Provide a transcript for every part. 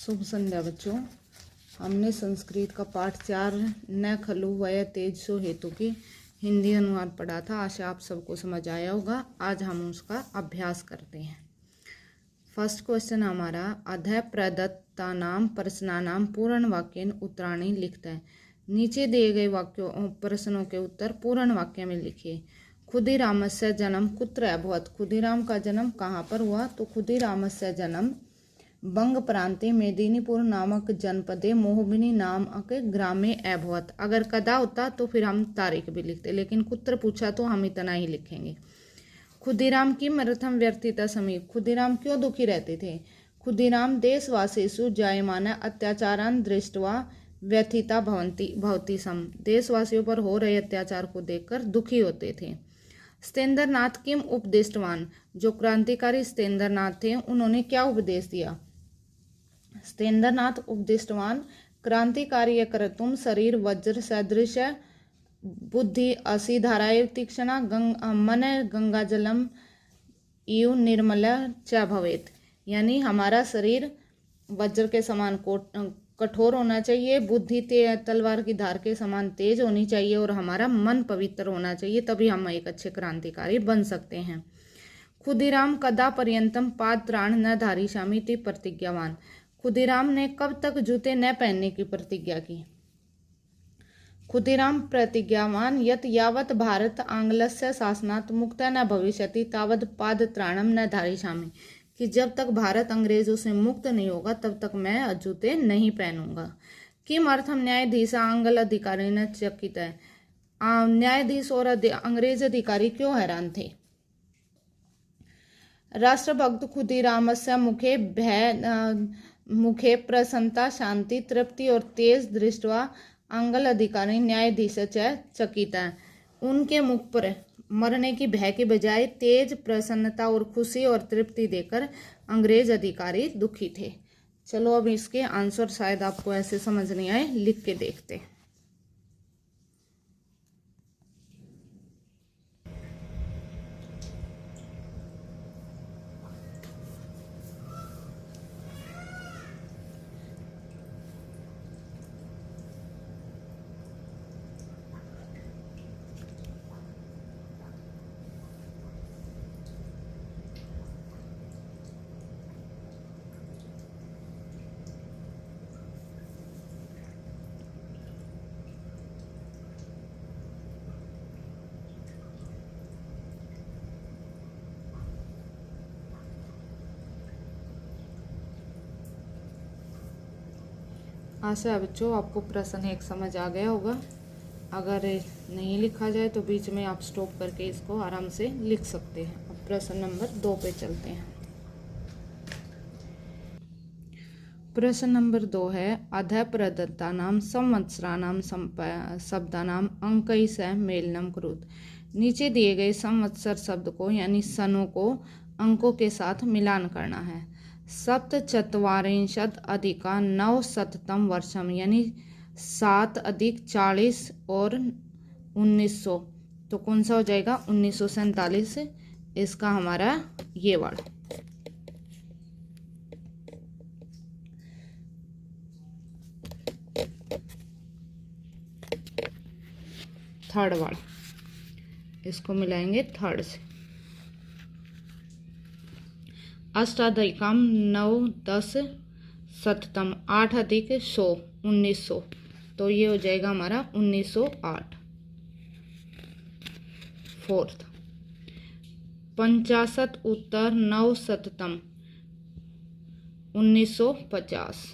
शुभ संध्या बच्चों। हमने संस्कृत का पाठ 4 न खलु वय तेज सो हेतु की हिंदी अनुवाद पढ़ा था। आशा आप सबको समझ आया होगा। आज हम उसका अभ्यास करते हैं। फर्स्ट क्वेश्चन हमारा अधः प्रदत्तानाम प्रश्नानाम पूर्ण वाक्येन उत्तराणि लिखता है। नीचे दिए गए वाक्यों प्रश्नों के उत्तर पूर्ण वाक्य में लिखिए। खुदीरामस्य जन्म कुत्र अभवत्। खुदीराम का जन्म कहाँ पर हुआ? तो खुदीरामस्य जन्म बंग प्रांते मेदिनीपुर नामक जनपदे मोहबिनी नामक ग्रामे अभवत्। अगर कदा होता तो फिर हम तारीख भी लिखते, लेकिन कुत्र पूछा तो हम इतना ही लिखेंगे। खुदीराम की मृथम व्यर्थिता समीप। खुदीराम क्यों दुखी रहते थे? खुदीराम देशवासीषु जायमान अत्याचारान दृष्ट्वा व्यथिता भवति सम। देशवासियों पर हो रहे अत्याचार को देखकर दुखी होते थे। सत्येंद्रनाथ किम उपदिष्टवान। जो क्रांतिकारी सत्येंद्रनाथ थे उन्होंने क्या उपदेश दिया? सत्येंद्रनाथ उपदिष्टवान क्रांतिकार्य कर्तुम शरीर वज्र सदृश बुद्धि असी धाराएव तीक्ष्णा मन गंगा जलम इव निर्मल च भवेत। यानी हमारा शरीर वज्र के समान कठोर होना चाहिए, बुद्धि तलवार की धार के समान तेज होनी चाहिए और हमारा मन पवित्र होना चाहिए, तभी हम एक अच्छे क्रांतिकारी बन सकते हैं। खुदीराम कदा पर्यंतम पादत्राण न धारिष्यामि इति प्रतिज्ञावान। खुदीराम ने कब तक जूते न पहनने की प्रतिज्ञा की? खुदीराम प्रतिज्ञावान यत यावत भारत आंग्लस्य शासनात् मुक्तः न भविष्यति तावत् पादत्राणम न धारिष्यामि। कि जब तक भारत अंग्रेजों से मुक्त नहीं होगा तब तक मैं जूते नहीं पहनूंगा। किम अर्थम न्यायाधीश आंग्ल अधिकारी न चकित है। न्यायाधीश और अंग्रेज अधिकारी क्यों हैरान थे? राष्ट्रभक्त खुदीरामस्य मुखे प्रसन्नता शांति तृप्ति और तेज दृष्टवा आंग्ल अधिकारी न्यायाधीश चकिता। उनके मुख पर मरने की भय के बजाय तेज प्रसन्नता और खुशी और तृप्ति देकर अंग्रेज अधिकारी दुखी थे। चलो अब इसके आंसर शायद आपको ऐसे समझ नहीं आए, लिख के देखते हैं। आशा है बच्चों आपको प्रश्न एक समझ आ गया होगा। अगर नहीं लिखा जाए तो बीच में आप स्टॉप करके इसको आराम से लिख सकते हैं। अब प्रश्न नंबर 2 पे चलते हैं। प्रश्न नंबर 2 है अधः प्रदत्तानाम संवत्सराणाम शब्दानाम अंकैः सह मेलनम कुरुत। नीचे दिए गए संवत्सर शब्द को यानी सनों को अंकों के साथ मिलान करना है। सप्तचत्वारिंशत् अधिका 900 वर्षम यानी 7 अधिक 40 और 1900, तो कौन सा हो जाएगा? 1947 इसका हमारा ये वर्ड। थर्ड वर्ड, इसको मिलाएंगे थर्ड से। अष्टाधिकम 9 10 शतम 8 अधिक 100 1900, तो ये हो जाएगा हमारा 1908। फोर्थ 50 उत्तर 9 शतम 1950।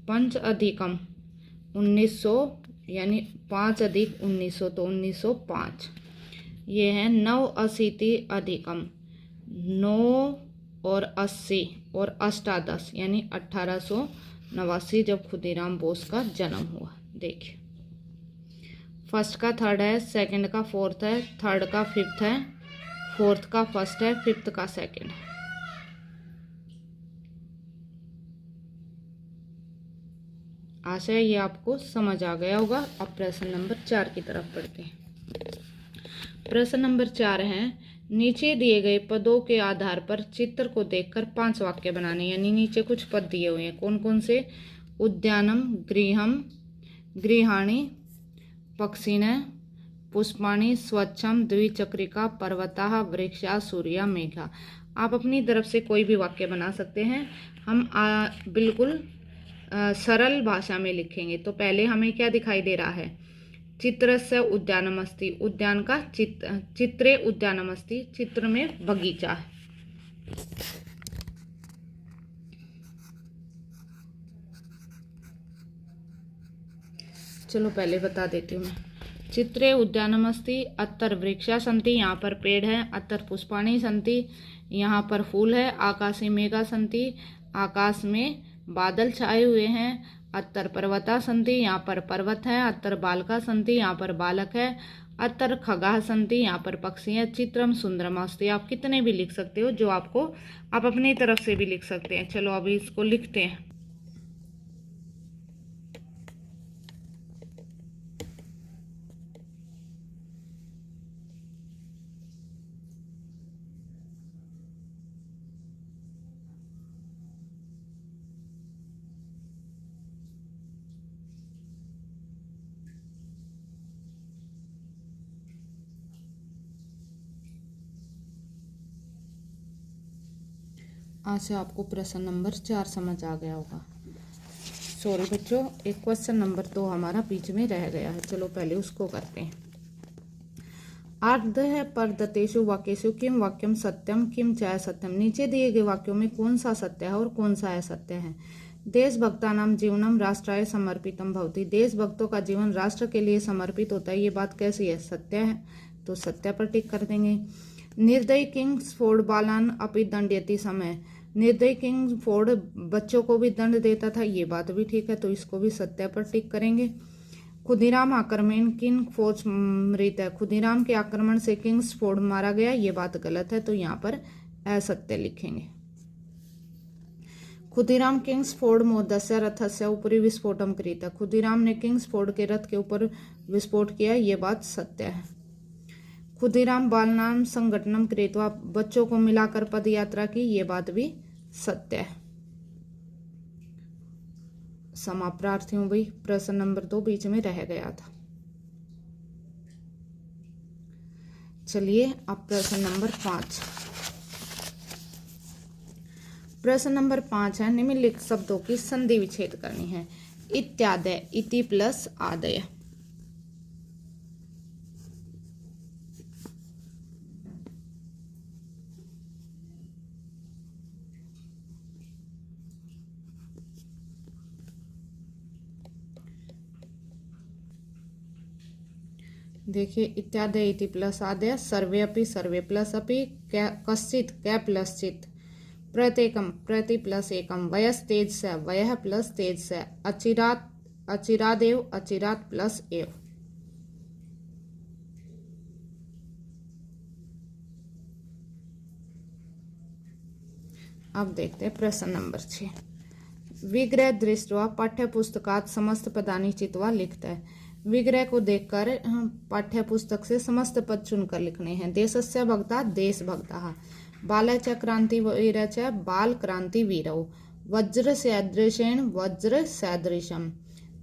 पंच अधिकम 1900 यानी 5 अधिक 1900 तो 1905। ये है 9 अशीति अधिकम 9 और 80 और अष्टादश यानी 1889 जब खुदीराम बोस का जन्म हुआ। देखिए फर्स्ट का थर्ड है, सेकंड का फोर्थ है, थर्ड का फिफ्थ है, फोर्थ का फर्स्ट है, फिफ्थ का सेकंड है। आशा है ये आपको समझ आ गया होगा। अब प्रश्न नंबर 4 की तरफ बढ़ते हैं। प्रश्न नंबर 4 है नीचे दिए गए पदों के आधार पर चित्र को देखकर 5 वाक्य बनाने, यानी नीचे कुछ पद दिए हुए हैं। कौन कौन से? उद्यानम, गृहम, गृहाणि, पक्षिण, पुष्पाणि, स्वच्छम, द्विचक्रिका, पर्वताः, वृक्षा, सूर्या, मेघा। आप अपनी तरफ से कोई भी वाक्य बना सकते हैं। हम बिल्कुल सरल भाषा में लिखेंगे। तो पहले हमें क्या दिखाई दे रहा है? चित्रस्य उद्यानमस्ति, उद्यान का चित्रे उद्यानमस्ति, चित्र में बगीचा है। चलो पहले बता देती हूँ। चित्रे उद्यानमस्ति, अत्र वृक्षा सन्ति, यहाँ पर पेड़ है। अत्र पुष्पाणि सन्ति, यहाँ पर फूल है। आकाशे मेघा सन्ति, आकाश में बादल छाए हुए हैं। अत्र पर्वता सन्ति, यहाँ पर पर्वत है। अत्र बालका सन्ति, यहाँ पर बालक है। अत्र खगाः सन्ति, यहाँ पर पक्षी है। चित्रम सुंदरम अस्ति। आप कितने भी लिख सकते हो, जो आपको, आप अपनी तरफ से भी लिख सकते हैं। चलो अभी इसको लिखते हैं। आज से आपको प्रश्न नंबर 4 समझ आ गया होगा। सॉरी बच्चों, एक क्वेश्चन नंबर 2 हमारा बीच में रह गया है। चलो पहले उसको करते हैं। आर्धः परदतेषु वाक्येषु किम वाक्यम सत्यम किम च असत्यम। नीचे दिए गए वाक्यों में कौन सा सत्य है और कौन सा असत्य है? देशभक्तानां जीवनम राष्ट्राय समर्पितम भवति। देशभक्तों का जीवन राष्ट्र के लिए समर्पित होता है। ये बात कैसी है? सत्य है। तो सत्य पर टिक कर देंगे। निर्दयी किंग्सफोर्ड बालान अपि दंडयति समय। निर्दयी किंग्सफोर्ड बच्चों को भी दंड देता था। ये बात भी ठीक है, तो इसको भी सत्य पर टिक करेंगे। खुदीराम आक्रमण किंग्सफोर्ड मृत है। खुदीराम के आक्रमण से किंग्सफोर्ड मारा गया, ये बात गलत है, तो यहाँ पर असत्य लिखेंगे। खुदीराम किंग्सफोर्ड मोदस्य रथस्य उपरि विस्फोटम कृत। खुदीराम ने किंग्सफोर्ड के रथ के ऊपर विस्फोट किया, ये बात सत्य है। खुदीराम बालनाम संगठनम कृत्वा। बच्चों को मिलाकर पद यात्रा की, ये बात भी सत्य है। समाप्रार्थी हूं भाई, प्रश्न नंबर 2 बीच में रह गया था। चलिए अब प्रश्न नंबर 5। प्रश्न नंबर 5 है, निम्नलिखित शब्दों की संधि विच्छेद करनी है। इत्यादय, इति प्लस आदय। देखिए, इत्यादि इति प्लस आदय, सर्वे अपि सर्वे प्लस अपि, कश्चित् कै प्लस चित्, प्रत्येकम प्रति प्लस एकम, वयस तेज से वयः प्लस तेज से, अचिरात अचिरादेव अचिरात प्लस एव। अब देखते हैं प्रश्न नंबर 6। विग्रह दृष्ट्वा पाठ्य पुस्तकात समस्त पदानि चित्वा लिखता है। विग्रह को देखकर पाठ्य पुस्तक से समस्त पद चुनकर लिखने हैं। देशस्य भक्ता देशभक्ताः, बाल च क्रांतिवीर च बाल क्रांतिवीरौ, वज्र सदृशेन वज्र सदृशम,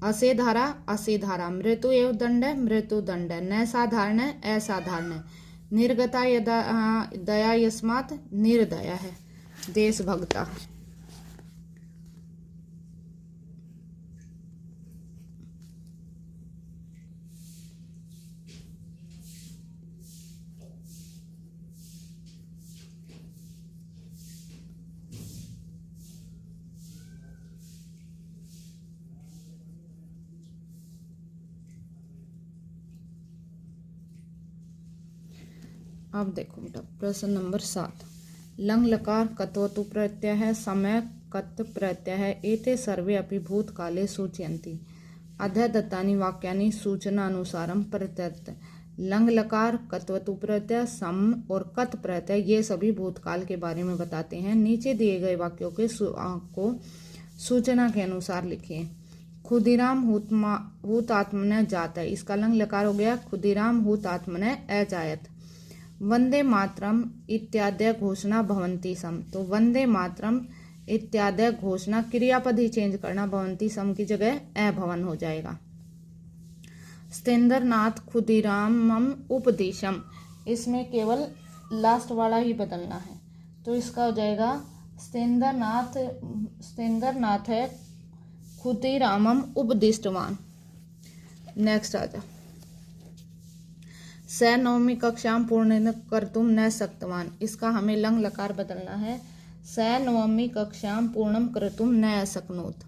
असेधारा असेधारा, मृत्यु एव दंड मृत्यु दंड, न साधारण असाधारण, निर्गता दया यस्मात् निर्दया है। देशभक्ता। अब देखो बेटा प्रश्न नंबर 7। लंग लकार कत्वतु प्रत्यय है, समय कत् प्रत्यय है, एते सर्वे अपि भूतकाले सूचयन्ति। अधः दत्तानि वाक्यानि सूचनानुसारम प्रत्यय। लंग लकार कत्वतु प्रत्यय सम और कत प्रत्यय ये सभी भूतकाल के बारे में बताते हैं। नीचे दिए गए वाक्यों के को सूचना के अनुसार लिखिए। खुदीराम हुतात्मने जात है, इसका लंग लकार हो गया खुदीराम हुतात्मने अजायत। वंदे मातरम इत्यादि घोषणा भवन्ति सम। तो वंदे मातरम इत्यादि घोषणा क्रियापद ही चेंज करना, भवन्ति सम की जगह अभवन हो जाएगा। सत्येंद्रनाथ खुदीरामम उपदेशम, इसमें केवल लास्ट वाला ही बदलना है, तो इसका हो जाएगा सत्येंद्रनाथ है खुदीरामम उपदिष्टवान। नेक्स्ट आ जा। स नवमी कक्षाम पूर्ण कर्तुम न शक्तवान, इसका हमें लंग लकार बदलना है। स नवमी कक्षाम पूर्णम कर्तुम न शक्नोत।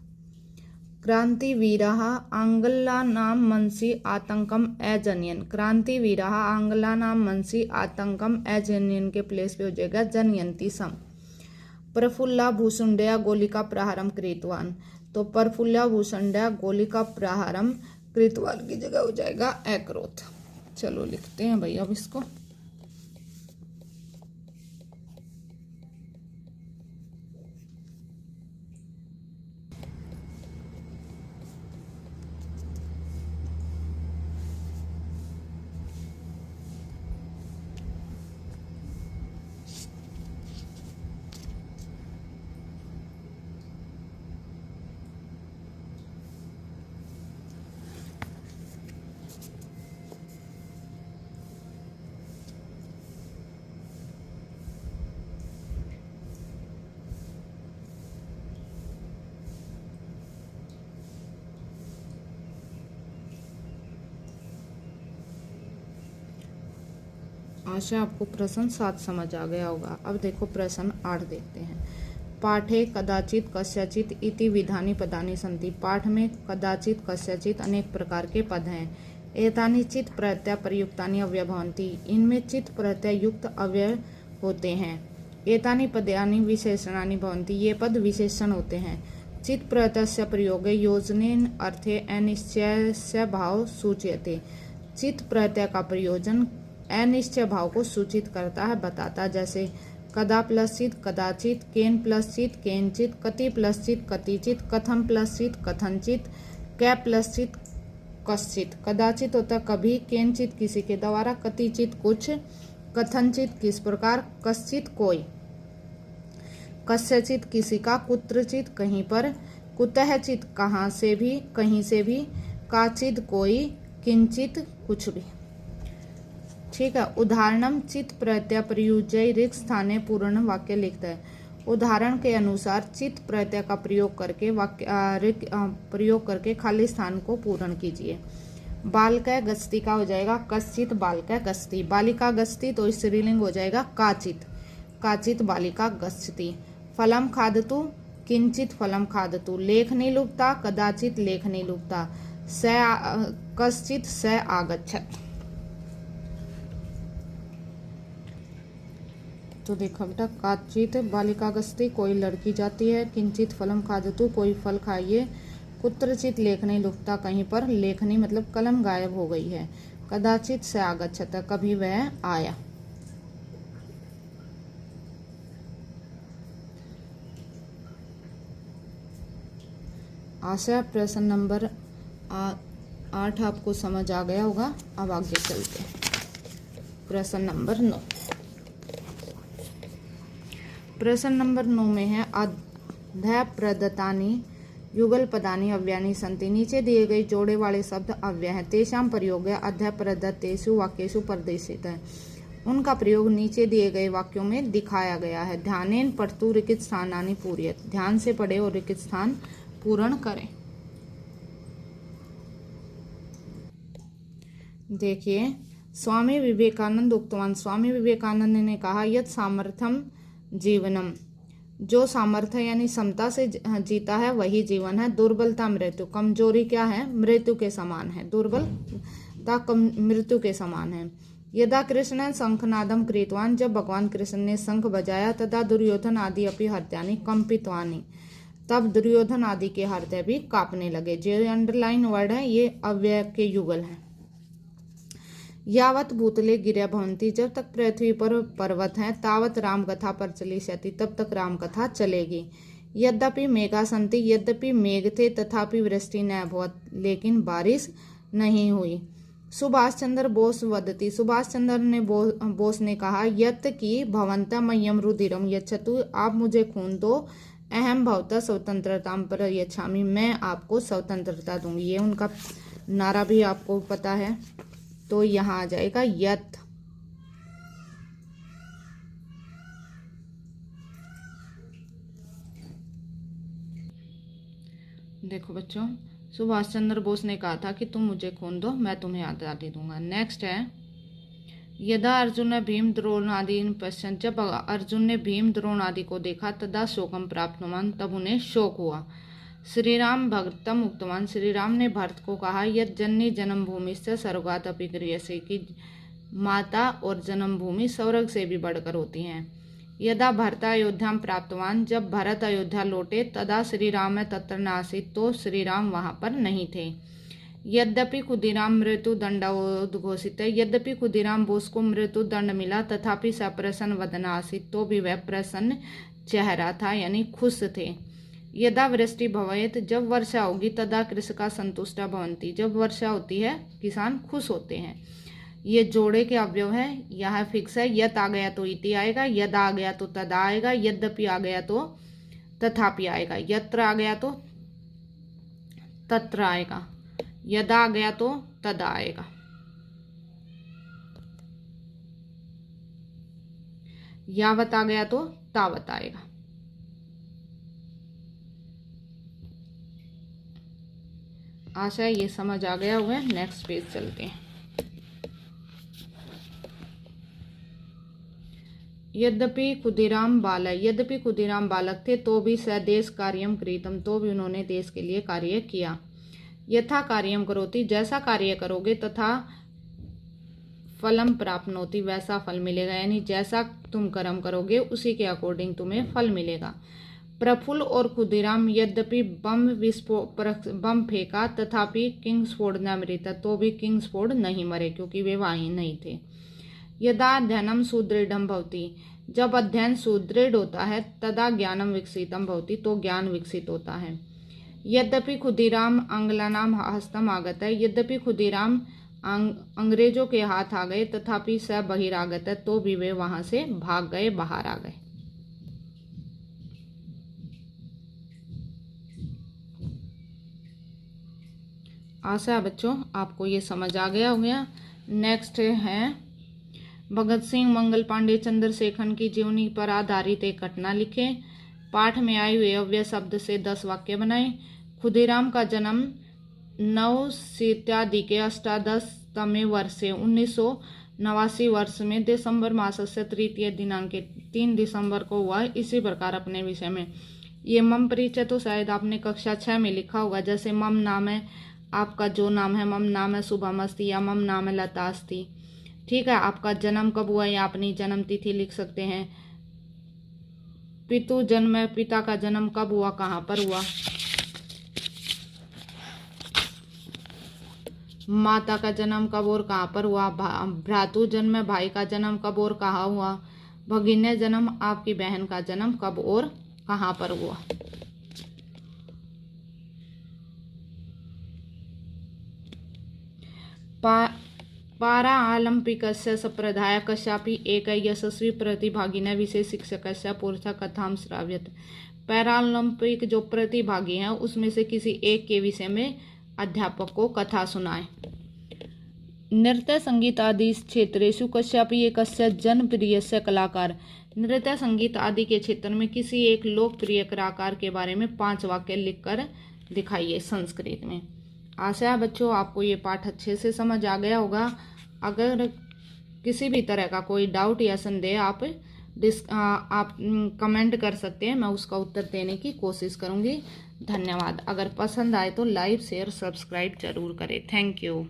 क्रांतिवीरः आंग्लानां मनसि आतंकम अजनयन्, क्रांतिवीरः आंग्लानां मनसि आतंकम अजनयन् के प्लेस पे हो जाएगा जनयन्ति सम। प्रफुल्ला भूसुंडया गोलिका प्रहारम कृतवान, तो प्रफुल्ला भूसुंडया गोलिका प्रहारम कृतवान की जगह हो जाएगा अकरोत। चलो लिखते हैं भाई अब इसको। आशा आपको प्रश्न 7 समझ आ गया होगा। अब देखो प्रश्न 8 देखते हैं। पाठे कदाचित कस्यचित इति विधानि पदानि सन्ति, पाठ में कदाचित कस्यचित अनेक प्रकार के पद हैं। एतानि चित प्रत्यय प्रयुक्तानि अव्यय भवन्ति, इनमें चित प्रत्यय युक्त अव्यय होते हैं। एतानि पदानि विशेषणानि भवन्ति, ये पद विशेषण होते हैं। चित प्रत्ययस्य प्रयोगे योजनेन अर्थे अनिश्चयस्य भाव सूच्यते, चित प्रत्यय का प्रयोजन अनिश्चय भाव को सूचित करता है, बताता। जैसे कदा प्लस चित कदाचित, केन प्लस चित केनचित, कति प्लस चित कतिचित, कथम प्लस चित कथनचित, कै प्लस चित कश्चित। कदाचित होता कभी, केनचित किसी के द्वारा, कतिचित कुछ, कथनचित किस प्रकार, कश्चित कोई, कस्यचित किसी का, कुत्रचित कहीं पर, कुतःचित कहाँ से भी कहीं से भी, काचित कोई, किंचित कुछ भी। ठीक है। उदाहरणम चित प्रत्यय प्रयुज्य रिक्त स्थाने पूर्ण वाक्य लिखता है। उदाहरण के अनुसार चित प्रत्यय का प्रयोग करके खाली स्थान को पूर्ण कीजिए। बालका गस्ती का हो जाएगा कश्चित बालका गस्ती, बालिका गस्ती तो स्त्रीलिंग हो जाएगा काचित, काचित बालिका गस्ती। फलम खादतु किंचित फलम खादतु, लेखनी लुप्ता कदाचित लेखनी लुप्ता, कश्चित स आगच्छत। तो देखो बेटा, काचित बालिका गस्ती कोई लड़की जाती है, किंचित फलम खादतु कोई फल खाइए, कुत्रचित लेखनी लुप्ता कहीं पर, लेखनी मतलब कलम गायब हो गई है, कदाचित स आगच्छत कभी वह आया। आशा प्रश्न नंबर 8 आपको समझ आ गया होगा। अब आगे चलते हैं। प्रश्न नंबर 9, प्रश्न नंबर 9 में है अध्याय प्रदत्तानि युगल पदानि अव्ययानि सन्ति, नीचे दिए गए जोड़े वाले शब्द अव्यय हैं। तेषां प्रयोग अध्याय प्रदत्तेषु वाक्येषु प्रदर्शित है, उनका प्रयोग नीचे दिए गए वाक्यों में दिखाया गया है। ध्यानेन पठतु रिक्त स्थानानि पूरयेत, ध्यान से पढ़े और रिक्त स्थान पूर्ण करें। देखिए, स्वामी विवेकानंद उक्तवान, स्वामी विवेकानंद ने कहा यत् सामर्थ्यम जीवनम, जो सामर्थ्य यानी क्षमता से जीता है वही जीवन है। दुर्बलता मृत्यु, कमजोरी क्या है, मृत्यु के समान है, दुर्बलता मृत्यु के समान है। यदा कृष्ण शंखनादम कृतवान, जब भगवान कृष्ण ने शंख बजाया, तदा दुर्योधन आदि अपि हृदयानि कंपितवानि, तब दुर्योधन आदि के हृदय भी कांपने लगे। जो अंडरलाइन वर्ड है ये अव्यय के युगल है। यावत भूतले गिरया भवन्ति, जब तक पृथ्वी पर पर्वत हैं, तावत राम कथा प्रचलिष्यति, तब तक राम कथा चलेगी। यद्यपि मेघा सन्ति, यद्यपि मेघ थे, तथापि वृष्टि न अभवत्, लेकिन बारिश नहीं हुई। सुभाष चंद्र बोस वदति, सुभाष चंद्र ने बोस ने कहा, यत् की भवन्तं मह्यं रुधिरं यच्छतु, आप मुझे खून दो, अहम भवतः स्वतंत्रतां प्रयच्छामि, मैं आपको स्वतंत्रता दूंगी। ये उनका नारा भी आपको पता है, तो यहाँ आ जाएगा यत्। देखो बच्चों, सुभाष चंद्र बोस ने कहा था कि तुम मुझे खून दो, मैं तुम्हें आज़ादी दूंगा। नेक्स्ट है, यदा अर्जुन भीम द्रोण आदि पश्यन्, जब अर्जुन ने भीम द्रोण आदि को देखा, तदा शोकम प्राप्तवान, तब उन्हें शोक हुआ। श्री राम भरतम उक्तवान, श्री राम ने भरत को कहा, यद जननी जन्मभूमि से स्वर्गात् अपि गरीयसे, की माता और जन्मभूमि स्वर्ग से भी बढ़कर होती हैं। यदा भरत अयोध्या प्राप्तवान, जब भरत अयोध्या लौटे, तदा श्री राम तत्र नासीत्, तो श्री राम वहां पर नहीं थे। यद्यपि खुदीराम मृत्यु दंडोद्घोषित, यद्यपि खुदीराम बोस को मृत्यु दंड मिला, तथापि सप्रसन्न वदन आसीत्, तो भी वह प्रसन्न चेहरा था, यानी खुश थे। यदा वृष्टि भवेत्, जब वर्षा होगी, तदा कृषका संतुष्टा भवन्ति, जब वर्षा होती है किसान खुश होते हैं। ये जोड़े के अवयव है, यह फिक्स है। यत आ गया तो इति आएगा, यद आ गया तो तदा आएगा, यद्यपि आ गया तो तथापि आएगा, यत्र आ गया तो तत्र आएगा, यदा आ गया तो तदा आएगा। यावत आ गया तो तावत आएगा। आशा है ये समझ आ गया हुआ है। नेक्स्ट पेज चलते हैं। यद्यपि खुदीराम बालक थे, तो भी स्वदेश कार्यम कृतम, तो भी उन्होंने देश के लिए कार्य किया। यथा कार्यम करोति, जैसा कार्य करोगे, तथा फलम प्राप्नोति, वैसा फल मिलेगा, यानी जैसा तुम कर्म करोगे उसी के अकॉर्डिंग तुम्हें फल मिलेगा। प्रफुल्ल और खुदीराम यद्यपि बम फेंका, तथापि किंग्सफोर्ड न मृता, तो भी किंग्सफोर्ड नहीं मरे, क्योंकि वे वहीं नहीं थे। यदा अध्ययनम सुदृढ़ भवति, जब अध्ययन सुदृढ़ होता है, तदा ज्ञानम विकसितम भवति, तो ज्ञान विकसित होता है। यद्यपि खुदीराम आंग्लानाम हस्तम आगत है, यद्यपि खुदीराम अंग्रेजों के हाथ आ गए, तथापि स बहिरागत है, तो भी वे वहां से भाग गए, बाहर आ गए। आशा है बच्चों आपको ये समझ आ गया होगा। नेक्स्ट है, भगत सिंह, मंगल पांडे, चंद्रशेखर की जीवनी पर आधारित एक घटना लिखें। पाठ में आए हुए अव्यय शब्द से 10 वाक्य बनाएं। खुदीराम का जन्म 9 शताब्दी के 18वें वर्षे 1989 वर्ष में दिसंबर मास से तृतीय दिनांक 3 दिसंबर को हुआ। इसी प्रकार अपने विषय में ये मम परिचय तो शायद आपने कक्षा 6 में लिखा होगा। जैसे मम नाम है आपका, जो नाम है, मम नाम है शुभमस्ति या मम नाम है लतास्ति। ठीक है, आपका जन्म कब हुआ या अपनी जन्म तिथि लिख सकते हैं। पितु जन्म है, पिता का जन्म कब हुआ, कहाँ पर हुआ। माता का जन्म कब और कहाँ पर हुआ। भ्रातु जन्म है, भाई का जन्म कब और कहाँ हुआ। भगिनी जन्म, आपकी बहन का जन्म कब और कहाँ पर हुआ। पारा ओलंपिकस्य संप्रदाय कस्यापि एक यशस्वी प्रतिभागिने विशेष शिक्षकस्य पुरुषः कथां श्राव्यत। पैरालंपिक जो प्रतिभागी हैं उसमें से किसी एक के विषय में अध्यापक को कथा सुनाए। नृत्य संगीत आदि क्षेत्रेषु कस्यापि एकस्य जनप्रियस्य कलाकार। नृत्य संगीत आदि के क्षेत्र में किसी एक लोकप्रिय कलाकार के बारे में 5 वाक्य लिखकर दिखाइए संस्कृत में। आशा है बच्चों आपको ये पाठ अच्छे से समझ आ गया होगा। अगर किसी भी तरह का कोई डाउट या संदेह आप कमेंट कर सकते हैं, मैं उसका उत्तर देने की कोशिश करूंगी। धन्यवाद। अगर पसंद आए तो लाइक शेयर सब्सक्राइब जरूर करें। Thank you.